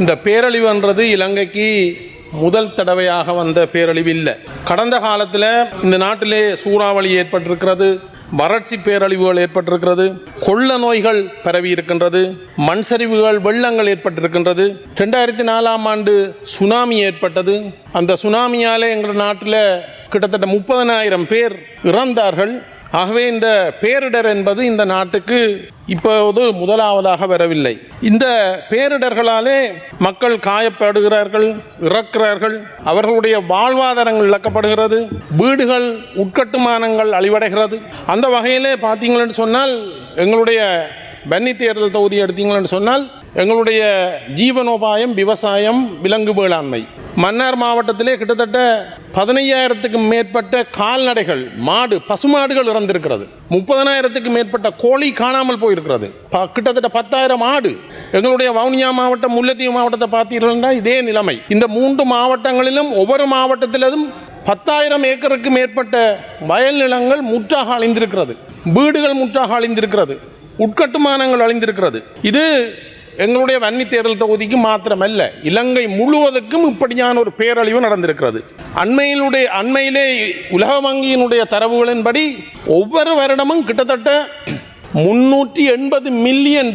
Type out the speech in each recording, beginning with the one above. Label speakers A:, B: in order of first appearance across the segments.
A: இந்த பேரழிவுன்றது இலங்கைக்கு முதல் தடவையாக வந்த பேரழிவு இல்லை. கடந்த காலத்தில் இந்த நாட்டிலே சூறாவளி ஏற்பட்டிருக்கிறது, வறட்சி பேரழிவுகள் ஏற்பட்டிருக்கிறது, கொள்ள நோய்கள் பரவி இருக்கின்றது, மண் சரிவுகள், வெள்ளங்கள் ஏற்பட்டிருக்கின்றது. 2004ஆம் ஆண்டு சுனாமி ஏற்பட்டது. அந்த சுனாமியால் எங்கள் நாட்டில் கிட்டத்தட்ட 30,000 பேர் இறந்தார்கள். ஆகவே இந்த பேரிடர் என்பது இந்த நாட்டுக்கு இப்போது முதலாவதாக வரவில்லை. இந்த பேரிடர்களாலே மக்கள் காயப்படுகிறார்கள், இறக்கிறார்கள், அவர்களுடைய வாழ்வாதாரங்கள் இழக்கப்படுகிறது, வீடுகள், உட்கட்டுமானங்கள் அழிவடைகிறது. அந்த வகையிலே பார்த்தீங்கன்னு சொன்னால் எங்களுடைய பன்னி தேர்தல் தொகுதி எடுத்தீங்கன்னு சொன்னால் எங்களுடைய ஜீவனோபாயம் விவசாயம், விலங்கு வேளாண்மை. மன்னார் மாவட்டத்திலே கிட்டத்தட்ட 15,000க்கும் மேற்பட்ட கால்நடைகள், மாடு, பசுமாடுகள் இறந்திருக்கிறது. 30,000க்கும் மேற்பட்ட கோழி காணாமல் போயிருக்கிறது. கிட்டத்தட்ட 10,000 ஆடு. எங்களுடைய வவுனியா மாவட்டம், முல்லைத்தீவு மாவட்டத்தை பார்த்தீர்கள்னா இதே நிலைமை. இந்த 3 மாவட்டங்களிலும் ஒவ்வொரு மாவட்டத்திலும் 10,000 ஏக்கருக்கு மேற்பட்ட வயல் நிலங்கள் முற்றாக அழிந்திருக்கிறது, வீடுகள் முற்றாக அழிந்திருக்கிறது, உட்கட்டுமானங்கள் அழிந்திருக்கிறது. இது எங்களுடைய வன்னி தேர்தல் தொகுதிக்கு மாத்திரமல்ல, இலங்கை முழுவதற்கும் இப்படியான ஒரு பேரழிவு நடந்திருக்கிறது. அண்மையிலே உலக வங்கியினுடைய தரவுகளின்படி ஒவ்வொரு வருடமும் கிட்டத்தட்ட $380 மில்லியன்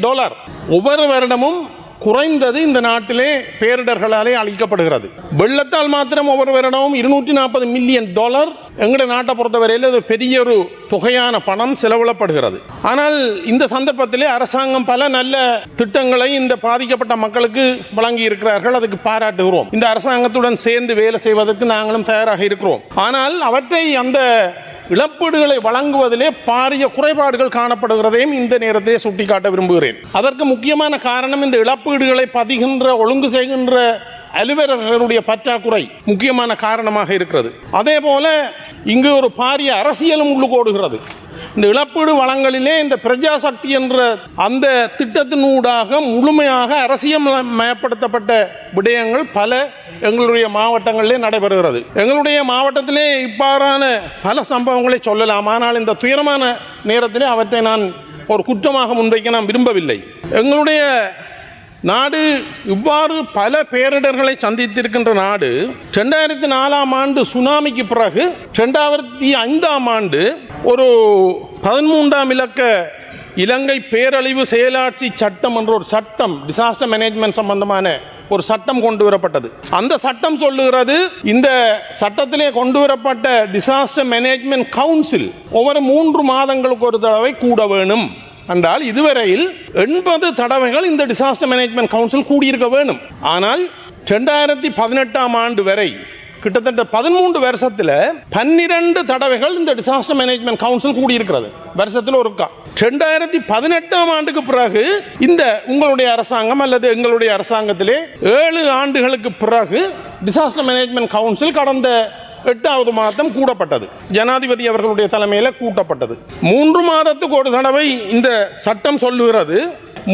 A: ஒவ்வொரு வருடமும் குறைந்தது இந்த நாட்டிலே பேரிடர்களாலே அளிக்கப்படுகிறது. வெள்ளத்தால் மாத்திரம் ஒவ்வொரு வருடமும் $240 மில்லியன் எங்களுடைய நாட்டை பொறுத்தவரையில் அது பெரிய ஒரு தொகையான பணம் செலவிடப்படுகிறது. ஆனால் இந்த சந்தர்ப்பத்திலே அரசாங்கம் பல நல்ல திட்டங்களை இந்த பாதிக்கப்பட்ட மக்களுக்கு வழங்கி இருக்கிறார்கள். அதுக்கு பாராட்டுகிறோம். இந்த அரசாங்கத்துடன் சேர்ந்து வேலை செய்வதற்கு நாங்களும் தயாராக இருக்கிறோம். ஆனால் அவற்றை அந்த இழப்பீடுகளை வழங்குவதிலே பாரிய குறைபாடுகள் காணப்படுகிறதையும் இந்த நேரத்திலே சுட்டிக்காட்ட விரும்புகிறேன். அதற்கு முக்கியமான காரணம் இந்த இழப்பீடுகளை பதிகின்ற, ஒழுங்கு செய்கின்ற அலுவலர்களுடைய பற்றாக்குறை முக்கியமான காரணமாக இருக்கிறது. அதே போல இங்கு ஒரு பாரிய அரசியலும் உள்ளுகோடுகிறது. இந்த இழப்பீடு வழங்கலிலே இந்த பிரஜாசக்தி என்ற அந்த திட்டத்தினூடாக முழுமையாக அரசியல் மயப்படுத்தப்பட்ட விடயங்கள் பல எங்களுடைய மாவட்டங்களிலே நடைபெறுகிறது. எங்களுடைய மாவட்டத்திலே இவ்வாறான பல சம்பவங்களை சொல்லலாம். ஆனால் இந்த துயரமான நேரத்திலே அவற்றை நான் ஒரு குற்றமாக முன்வைக்க நான் விரும்பவில்லை. எங்களுடைய நாடு இவ்வாறு பல பேரிடர்களை சந்தித்திருக்கின்ற நாடு 2004ஆம் ஆண்டு சுனாமிக்கு பிறகு 2005ஆம் ஆண்டு ஒரு 13ஆம் இலக்க இலங்கை பேரழிவு செயலாட்சி சட்டம் என்ற ஒரு சட்டம், டிசாஸ்டர் மேனேஜ்மெண்ட் சம்பந்தமான ஒரு சட்டம் கொண்டு வரப்பட்டது. அந்த சட்டம் சொல்லுகிறது, இந்த சட்டத்திலே கொண்டு வரப்பட்ட டிசாஸ்டர் மேனேஜ்மெண்ட் கவுன்சில் ஒவ்வொரு 3 மாதங்களுக்கு ஒரு தடவை கூட வேணும் என்றால் இதுவரையில் 80 தடவைகள் இந்த டிசாஸ்டர் மேனேஜ்மெண்ட் கவுன்சில் கூடியிருக்க வேணும். ஆனால் 2018ஆம் ஆண்டு வரை கிட்டத்தட்ட 13 வருஷத்தில் 12 தடவைகள் இந்த டிசாஸ்டர் மேனேஜ்மெண்ட் கவுன்சில் கூடியிருக்கிறது. வருஷத்தில் ஒருக்கா. 2018ஆம் ஆண்டுக்கு பிறகு இந்த உங்களுடைய அரசாங்கம் அல்லது எங்களுடைய அரசாங்கத்திலே 7 ஆண்டுகளுக்கு பிறகு டிசாஸ்டர் மேனேஜ்மெண்ட் கவுன்சில் கடந்த 8வது மாதம் கூடப்பட்டது. ஜனாதிபதி அவர்களுடைய தலைமையில் கூட்டப்பட்டது. 3 மாதத்துக்கு ஒரு தடவை இந்த சட்டம் சொல்லுகிறது,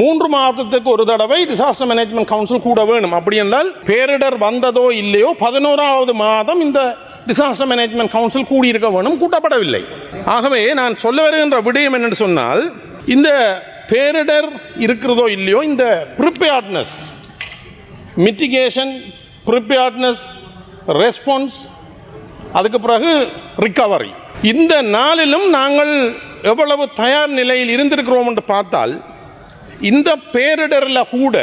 A: 3 மாதத்துக்கு ஒரு தடவை டிசாஸ்டர் மேனேஜ்மெண்ட் கவுன்சில் கூட வேணும். அப்படி என்றால் பேரிடர் வந்ததோ இல்லையோ 11வது மாதம் இந்த டிசாஸ்டர் மேனேஜ்மெண்ட் கவுன்சில் கூடியிருக்க வேணும், கூட்டப்படவில்லை. ஆகவே நான் சொல்ல வருகின்ற விடயம் என்னென்னு சொன்னால், இந்த பேரிடர் இருக்கிறதோ இல்லையோ இந்த ப்ரிப்பேர்ட்னஸ், மிட்டிகேஷன், ப்ரிப்பேர்ட்னஸ், ரெஸ்பான்ஸ், அதுக்கு பிறகு ரிகவரி, இந்த நாளிலும் நாங்கள் எவ்வளவு தயார் நிலையில் இருந்திருக்கிறோம் என்று பார்த்தால், இந்த பேரிடரில் கூட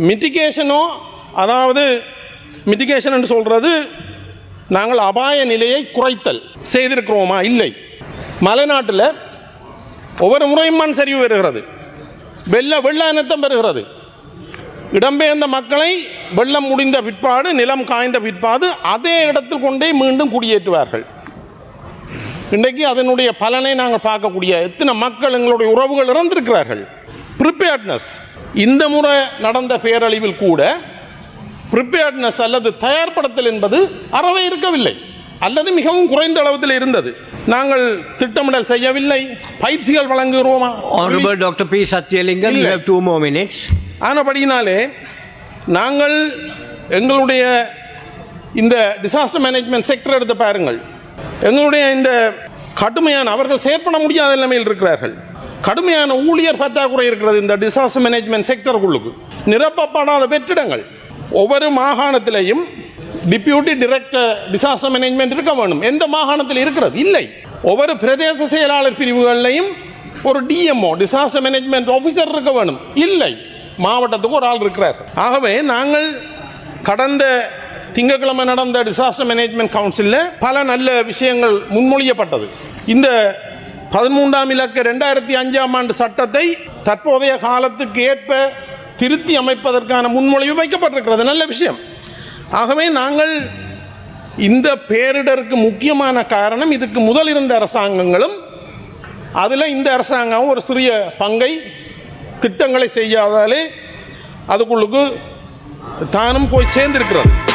A: மிட்டிகேஷனோ, அதாவது மிட்டிகேஷன் என்று சொல்கிறது நாங்கள் அபாய நிலையை குறைத்தல் செய்திருக்கிறோமா? இல்லை. மலைநாட்டில் ஒவ்வொரு முறையும் மண் சரிவு வருகிறது, வெள்ள அனர்த்தம் பெறுகிறது. இடம்பெயர்ந்த மக்களை வெள்ளம் முடிந்த பிற்பாடு, நிலம் காய்ந்த பிற்பாடு அதே இடத்தில் கொண்டே மீண்டும் குடியேற்றுவார்கள். இன்றைக்கு அதனுடைய பலனை நாங்கள் பார்க்கக்கூடிய எத்தனை மக்கள், எங்களுடைய உறவுகள் இறந்திருக்கிறார்கள். ப்ரிப்பேர்ட்னஸ், இந்த முறை நடந்த பேரழிவில் கூட ப்ரிப்பேர்ட்னஸ் அல்லது தயார்படுத்தல் என்பது அறவே இருக்கவில்லை, அல்லது மிகவும் குறைந்த அளவில் இருந்தது. நாங்கள் திட்டமிடல் செய்யவில்லை, பயிற்சிகள் வழங்குகிறோமா?
B: Honorable Dr. P. Satyalingam, you have 2 more minutes.
A: ஆனபடியினாலே நாங்கள் எங்களுடைய இந்த டிசாஸ்டர் மேனேஜ்மெண்ட் செக்டர் எடுத்து பாருங்கள். எங்களுடைய இந்த கடுமையான, அவர்கள் செயற்பட முடியாத நிலைமையில் இருக்கிறார்கள். கடுமையான ஊழியர் பற்றாக்குறை இருக்கிறது இந்த டிசாஸ்டர் மேனேஜ்மெண்ட் செக்டருக்குள்ளுக்கு. நிரப்பப்படாத வெற்றிடங்கள். ஒவ்வொரு மாகாணத்திலையும் டிப்யூட்டி டைரக்டர் டிசாஸ்டர் மேனேஜ்மெண்ட் இருக்க வேணும். எந்த மாகாணத்தில் இருக்கிறது? இல்லை. ஒவ்வொரு பிரதேச செயலாளர் பிரிவுகளிலையும் ஒரு டிஎம்ஓ டிசாஸ்டர் மேனேஜ்மெண்ட் ஆஃபீஸர் இருக்க வேணும். இல்லை. மாவட்டத்துக்கு ஒரு ஆள் இருக்கிறார். ஆகவே நாங்கள் கடந்த திங்கட்கிழமை நடந்த டிசாஸ்டர் மேனேஜ்மெண்ட் கவுன்சிலில் பல நல்ல விஷயங்கள் முன்மொழியப்பட்டது. இந்த 13ஆம் இலக்க 2005ஆம் ஆண்டு சட்டத்தை தற்போதைய காலத்துக்கு ஏற்ப திருத்தி அமைப்பதற்கான முன்மொழிவு வைக்கப்பட்டிருக்கிறது. நல்ல விஷயம். ஆகவே நாங்கள் இந்த பேரிடருக்கு முக்கியமான காரணம் இதுக்கு முதல் இருந்த அரசாங்கங்களும் அதில் இந்த அரசாங்கம் ஒரு சிறிய பங்கை திட்டங்களை செய்யாதாலே அதுக்குள்ளுக்கு தானும் போய் சேர்ந்திருக்கிறது.